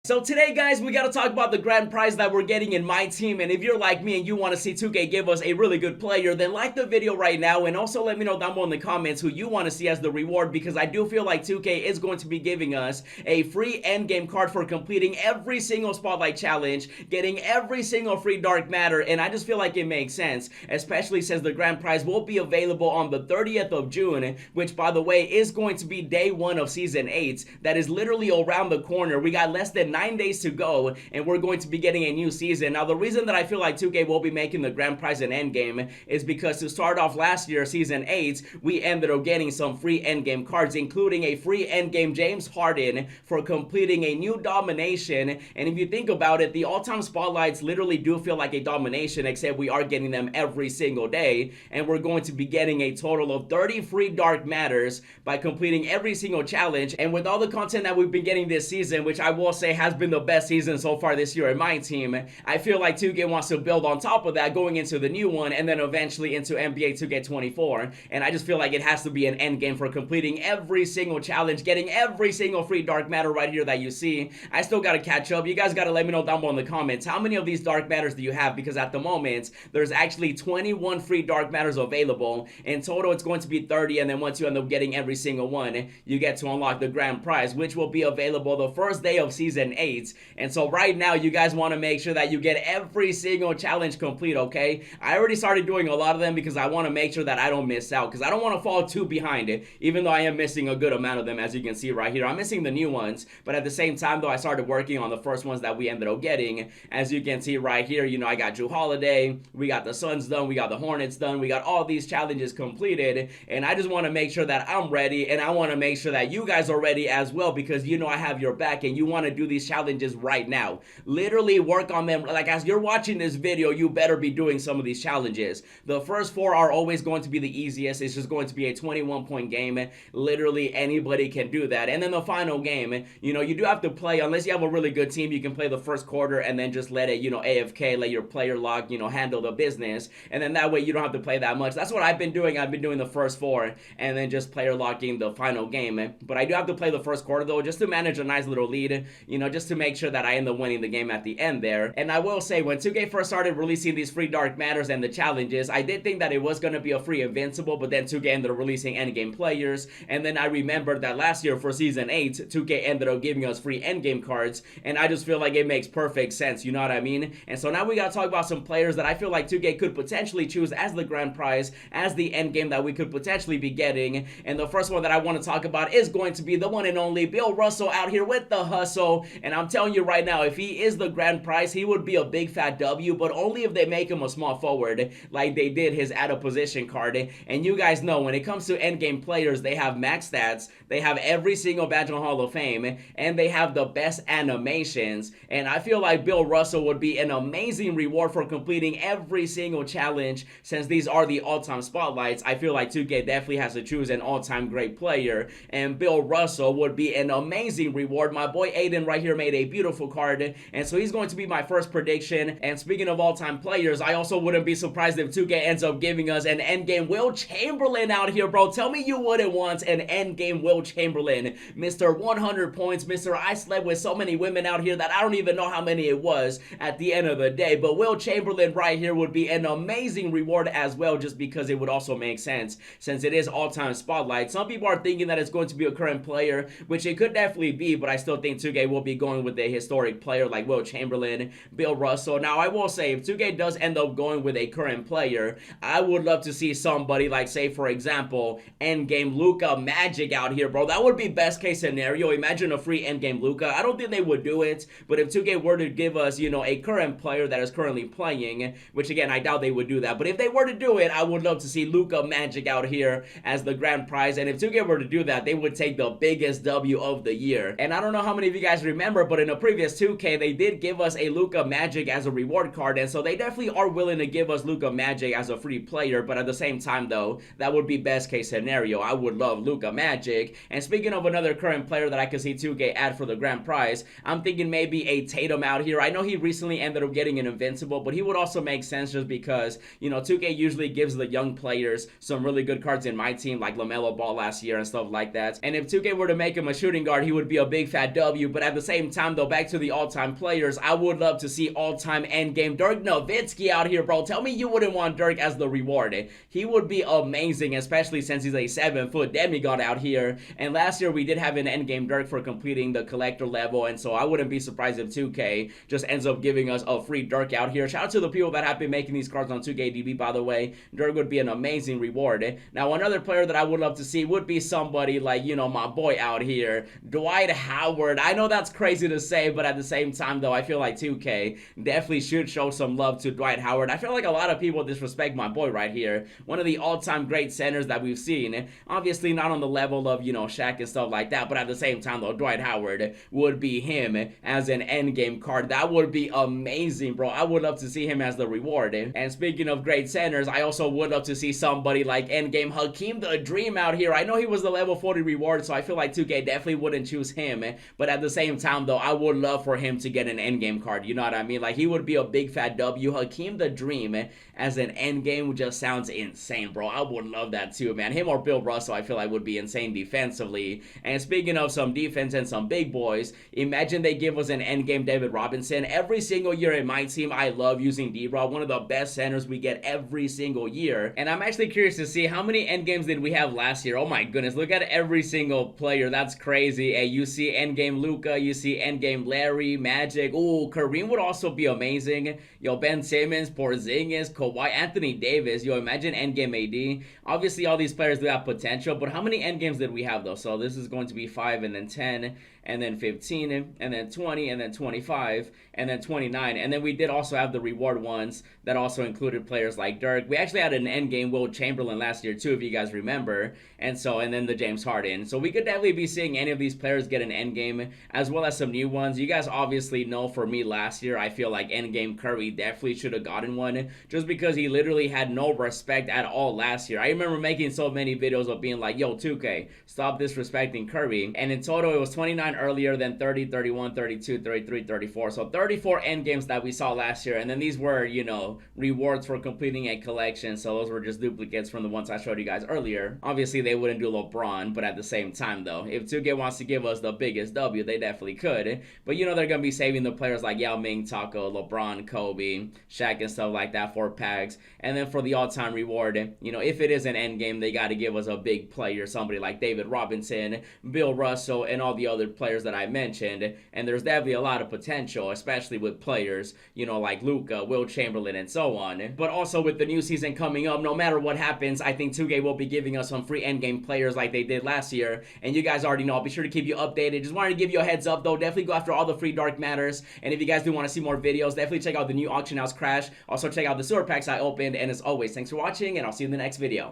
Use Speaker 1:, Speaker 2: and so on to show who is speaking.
Speaker 1: So today, guys, we gotta talk about the grand prize that we're getting in my team. And if you're like me and you want to see 2K give us a really good player, then like the video right now, and also let me know down below in the comments who you want to see as the reward, because I do feel like 2K is going to be giving us a free endgame card for completing every single spotlight challenge, getting every single free dark matter, and I just feel like it makes sense, especially since the grand prize will be available on the 30th of June, which, by the way, is going to be day 1 of season 8. That is literally around the corner. We got less than 9 days to go, and we're going to be getting a new season. Now, the reason that I feel like 2K will be making the grand prize in endgame is because to start off last year, season 8, we ended up getting some free endgame cards, including a free endgame James Harden for completing a new domination. And if you think about it, the all-time spotlights literally do feel like a domination, except we are getting them every single day, and we're going to be getting a total of 30 free dark matters by completing every single challenge. And with all the content that we've been getting this season, which I will say has been the best season so far this year in my team, I feel like 2K wants to build on top of that going into the new one, and then eventually into NBA 2K24. And I just feel like it has to be an end game for completing every single challenge, getting every single free dark matter right here that you see. I still gotta catch up. You guys gotta let me know down below in the comments how many of these dark matters do you have, because at the moment there's actually 21 free dark matters available. In total it's going to be 30, and then once you end up getting every single one, you get to unlock the grand prize, which will be available the first day of season 8. And so right now you guys want to make sure that you get every single challenge complete, okay? I already started doing a lot of them because I want to make sure that I don't miss out, because I don't want to fall too behind it, even though I am missing a good amount of them. As you can see right here, I'm missing the new ones, but at the same time though, I started working on the first ones that we ended up getting. As you can see right here, you know, I got Drew Holiday, we got the Suns done, we got the Hornets done, we got all these challenges completed, and I just want to make sure that I'm ready, and I want to make sure that you guys are ready as well, because you know I have your back, and you want to do these challenges right now. Literally work on them. Like, as you're watching this video, you better be doing some of these challenges. The first 4 are always going to be the easiest. It's just going to be a 21-point game. Literally anybody can do that. And then the final game, you know, you do have to play, unless you have a really good team, you can play the first quarter and then just let it, you know, AFK, let your player log, you know, handle the business, and then that way you don't have to play that much. That's what I've been doing. I've been doing the first 4 and then just player locking the final game. But I do have to play the first quarter though, just to manage a nice little lead, you know, just to make sure that I end up winning the game at the end there. And I will say, when 2K first started releasing these free dark matters and the challenges, I did think that it was going to be a free invincible, but then 2K ended up releasing endgame players, and then I remembered that last year for season 8, 2K ended up giving us free endgame cards, and I just feel like it makes perfect sense, you know what I mean? And so now we gotta talk about some players that I feel like 2K could potentially choose as the grand prize, as the endgame that we could potentially be getting. And the first one that I want to talk about is going to be the one and only Bill Russell, out here with the hustle. And I'm telling you right now, if he is the grand prize, he would be a big fat W, but only if they make him a small forward like they did his out of position card. And you guys know, when it comes to endgame players, they have max stats, they have every single badge on Hall of Fame, and they have the best animations. And I feel like Bill Russell would be an amazing reward for completing every single challenge. Since these are the all-time spotlights, I feel like 2K definitely has to choose an all-time great player, and Bill Russell would be an amazing reward. My boy Aiden right here made a beautiful card, and so he's going to be my first prediction. And speaking of all-time players, I also wouldn't be surprised if 2K ends up giving us an endgame Will Chamberlain out here, bro. Tell me you wouldn't want an endgame Will Chamberlain, Mr. 100 points, Mr. I slept with so many women out here that I don't even know how many it was at the end of the day. But Will Chamberlain right here would be an amazing reward as well, just because it would also make sense since it is all-time spotlight. Some people are thinking that it's going to be a current player, which it could definitely be, but I still think 2K will be going with a historic player like Will Chamberlain, Bill Russell. Now, I will say, if 2K does end up going with a current player, I would love to see somebody like, say, for example, endgame Luka Magic out here, bro. That would be best case scenario. Imagine a free endgame Luka. I don't think they would do it, but if 2K were to give us, you know, a current player that is currently playing, which again, I doubt they would do that, but if they were to do it, I would love to see Luka Magic out here as the grand prize. And if 2K were to do that, they would take the biggest W of the year. And I don't know how many of you guys remember, but in a previous 2K, they did give us a Luka Magic as a reward card, and so they definitely are willing to give us Luka Magic as a free player. But at the same time though, that would be best case scenario. I would love Luka Magic. And speaking of another current player that I could see 2K add for the grand prize, I'm thinking maybe a Tatum out here. I know he recently ended up getting an invincible, but he would also make sense just because, you know, 2K usually gives the young players some really good cards in my team, like LaMelo Ball last year and stuff like that. And if 2K were to make him a shooting guard, he would be a big fat W. But at the same time though, back to the all-time players, I would love to see all-time endgame Dirk Nowitzki out here, bro. Tell me you wouldn't want Dirk as the reward. He would be amazing, especially since he's a 7-foot demigod out here. And last year we did have an endgame Dirk for completing the collector level, and so I wouldn't be surprised if 2K just ends up giving us a free Dirk out here. Shout out to the people that have been making these cards on 2KDB, by the way. Dirk would be an amazing reward. Now, another player that I would love to see would be somebody like, you know, my boy out here, Dwight Howard. I know that's crazy to say, but at the same time, though, I feel like 2K definitely should show some love to Dwight Howard. I feel like a lot of people disrespect my boy right here. One of the all-time great centers that we've seen. Obviously, not on the level of, you know, Shaq and stuff like that, but at the same time, though, Dwight Howard would be him as an endgame card. That would be amazing, bro. I would love to see him as the reward. And speaking of great centers, I also would love to see somebody like endgame Hakeem the Dream out here. I know he was the level 40 reward, so I feel like 2K definitely wouldn't choose him, but at the same time, though, I would love for him to get an endgame card. You know what I mean? Like, he would be a big fat W. Hakeem the Dream as an endgame just sounds insane, bro. I would love that too, man. Him or Bill Russell, I feel like would be insane defensively. And speaking of some defense and some big boys, imagine they give us an endgame David Robinson. Every single year in my team, I love using D-Rob, one of the best centers we get every single year. And I'm actually curious to see how many endgames did we have last year. Oh my goodness, look at every single player. That's crazy. Hey, you see endgame Luka, you see endgame Larry, Magic. Ooh, Kareem would also be amazing. Yo, Ben Simmons, Porzingis, Kawhi, Anthony Davis. Yo, imagine endgame AD. Obviously, all these players do have potential, but how many endgames did we have though? So this is going to be 5 and then 10 and then 15 and then 20 and then 25 and then 29. And then we did also have the reward ones that also included players like Dirk. We actually had an endgame Will Chamberlain last year too, if you guys remember. And then the James Harden. So we could definitely be seeing any of these players get an endgame, as well as some new ones. You guys obviously know for me last year, I feel like endgame Curry definitely should have gotten one, just because he literally had no respect at all last year. I remember making so many videos of being like, yo, 2K, stop disrespecting Curry. And in total, it was 29 earlier, then 30, 31, 32, 33, 34. So 34 endgames that we saw last year. And then these were, you know, rewards for completing a collection. So those were just duplicates from the ones I showed you guys earlier. Obviously, they wouldn't do LeBron, but at the same time, though, if 2K wants to give us the biggest W, they definitely could. But you know, they're going to be saving the players like Yao Ming, Taco, LeBron, Kobe, Shaq, and stuff like that for packs. And then for the all-time reward, you know, if it is an endgame, they got to give us a big player, somebody like David Robinson, Bill Russell, and all the other players that I mentioned. And there's definitely a lot of potential, especially with players, you know, like Luka, Will Chamberlain, and so on. But also with the new season coming up, no matter what happens, I think 2K will be giving us some free endgame players like they did last year. And you guys already know, I'll be sure to keep you updated. Just wanted to give you a heads up, though. Definitely go after all the free Dark Matters. And if you guys do want to see more videos, definitely check out the new auction house crash. Also check out the sewer packs I opened. And as always, thanks for watching, and I'll see you in the next video.